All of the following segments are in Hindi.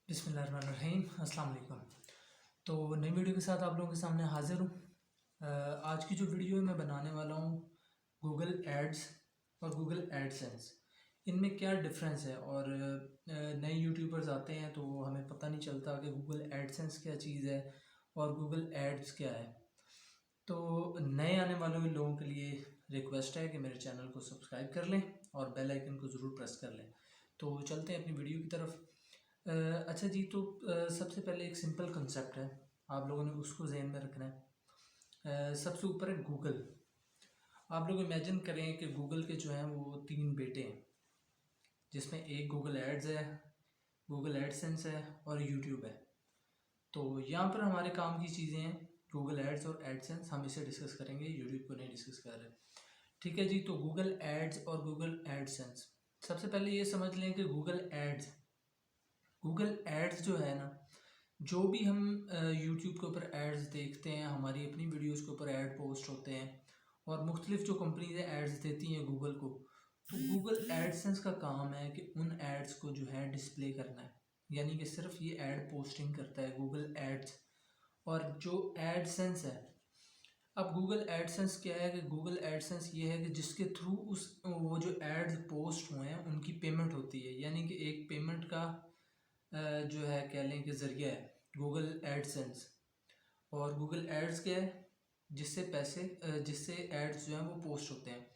बिस्मिल्लाहिर्रहमानिर्रहीम, अस्सलाम वालेकुम। तो नई वीडियो के साथ आप लोगों के सामने हाज़िर हूँ। आज की जो वीडियो मैं बनाने वाला हूँ गूगल एड्स और गूगल एडसेंस, इनमें क्या डिफरेंस है। और नए यूट्यूबर्स आते हैं तो हमें पता नहीं चलता कि गूगल एडसेंस क्या चीज़ है और गूगल एड्स क्या है। तो नए आने वाले लोगों के लिए रिक्वेस्ट है कि मेरे चैनल को सब्सक्राइब कर लें और बेल आइकन को ज़रूर प्रेस कर लें। तो चलते हैं अपनी वीडियो की तरफ। अच्छा जी, तो सबसे पहले एक सिंपल कंसेप्ट है, आप लोगों ने उसको जहन में रखना है। सबसे ऊपर है गूगल। आप लोग इमेजिन करें कि गूगल के जो हैं वो तीन बेटे हैं, जिसमें एक गूगल एड्स है, गूगल एडसेंस है और यूट्यूब है। तो यहाँ पर हमारे काम की चीज़ें हैं गूगल एड्स और एडसेंस, हम इसे डिस्कस करेंगे, यूट्यूब को नहीं डिस्कस कर रहे। ठीक है जी। तो गूगल एड्स और गूगल एडसेंस, सबसे पहले ये समझ लें कि गूगल एड्स जो है ना, जो भी हम यूट्यूब के ऊपर एड्स देखते हैं, हमारी अपनी वीडियोस के ऊपर ऐड पोस्ट होते हैं और मुख्तलिफ जो कंपनीज एड्स देती हैं गूगल को, तो गूगल एडसेंस का काम है कि उन एड्स को जो है डिस्प्ले करना है, यानी कि सिर्फ ये ऐड पोस्टिंग करता है गूगल एड्स। और जो एडसेंस है, अब गूगल एडसेंस क्या है कि गूगल एडसेंस ये है कि जिसके थ्रू उस वो जो एड्स पोस्ट हुए हैं उनकी पेमेंट होती है, यानी कि एक पेमेंट का जो है कह लें कि ज़रिया है गूगल एडसेंस। और गूगल एड्स क्या है, जिससे एड्स जो हैं वो पोस्ट होते हैं।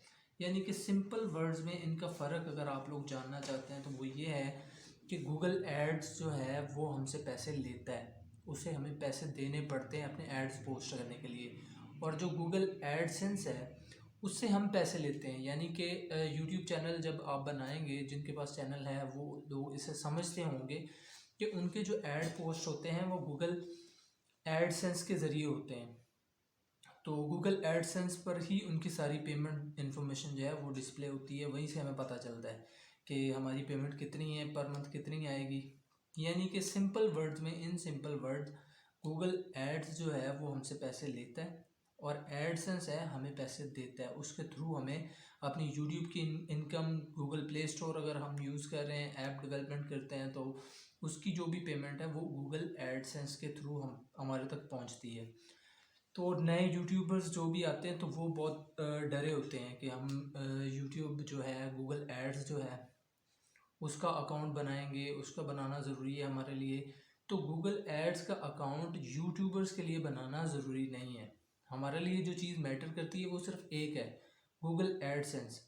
यानी कि सिंपल वर्ड्स में इनका फ़र्क अगर आप लोग जानना चाहते हैं तो वो ये है कि गूगल एड्स जो है वो हमसे पैसे लेता है, उसे हमें पैसे देने पड़ते हैं अपने एड्स पोस्ट करने के लिए। और जो गूगल एडसेंस है उससे हम पैसे लेते हैं, यानी कि यूट्यूब चैनल जब आप बनाएंगे, जिनके पास चैनल है वो लोग इसे समझते होंगे कि उनके जो ऐड पोस्ट होते हैं वो गूगल एडसेंस के ज़रिए होते हैं। तो गूगल एडसेंस पर ही उनकी सारी पेमेंट इन्फॉर्मेशन जो है वो डिस्प्ले होती है, वहीं से हमें पता चलता है कि हमारी पेमेंट कितनी है, पर मंथ कितनी आएगी। यानी कि सिंपल वर्ड्स में, in simple words, Google ads जो है वो हमसे पैसे लेता है और एडसेंस है हमें पैसे देता है। उसके थ्रू हमें अपनी यूट्यूब की इनकम, गूगल प्ले स्टोर अगर हम यूज़ कर रहे हैं, ऐप डेवलपमेंट करते हैं, तो उसकी जो भी पेमेंट है वो गूगल एडसेंस के थ्रू हम हमारे तक पहुंचती है। तो नए यूट्यूबर्स जो भी आते हैं तो वो बहुत डरे होते हैं कि हम यूट्यूब जो है, गूगल एड्स जो है उसका अकाउंट बनाएंगे, उसका बनाना ज़रूरी है हमारे लिए। तो गूगल एड्स का अकाउंट यूट्यूबर्स के लिए बनाना ज़रूरी नहीं है। हमारे लिए जो चीज़ मैटर करती है वो सिर्फ एक है, गूगल एडसेंस।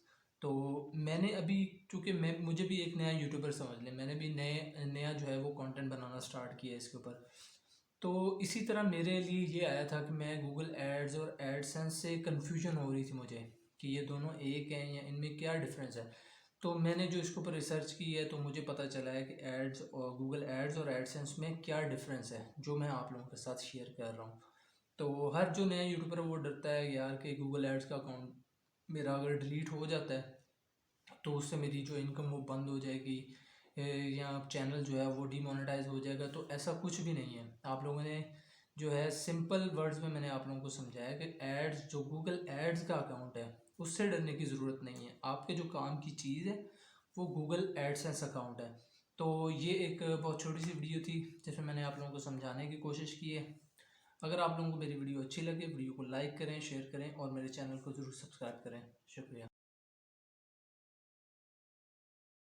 तो मैंने अभी, चूँकि मुझे भी एक नया यूट्यूबर समझ लें, मैंने भी नया जो है वो कंटेंट बनाना स्टार्ट किया इसके ऊपर। तो इसी तरह मेरे लिए ये आया था कि मैं गूगल एड्स और एडसेंस से कन्फ्यूजन हो रही थी मुझे कि ये दोनों एक हैं या इनमें क्या डिफरेंस है। तो मैंने जो इसके ऊपर रिसर्च की है तो मुझे पता चला है कि एड्स और गूगल एड्स और एडसेंस में क्या डिफरेंस है, जो मैं आप लोगों के साथ शेयर कर रहा हूँ। तो हर जो नया यूट्यूबर है वो डरता है यार कि गूगल एड्स का अकाउंट मेरा अगर डिलीट हो जाता है तो उससे मेरी जो इनकम वो बंद हो जाएगी, या चैनल जो है वो डीमोनेटाइज हो जाएगा। तो ऐसा कुछ भी नहीं है। आप लोगों ने जो है सिंपल वर्ड्स में मैंने आप लोगों को समझाया कि एड्स, जो गूगल एड्स का अकाउंट है उससे डरने की ज़रूरत नहीं है। आपके जो काम की चीज़ है वो गूगल एडसेंस अकाउंट है। तो ये एक बहुत छोटी सी वीडियो थी जिसमें मैंने आप लोगों को समझाने की कोशिश की है। अगर आप लोगों को मेरी वीडियो अच्छी लगे, वीडियो को लाइक करें, शेयर करें और मेरे चैनल को ज़रूर सब्सक्राइब करें। शुक्रिया।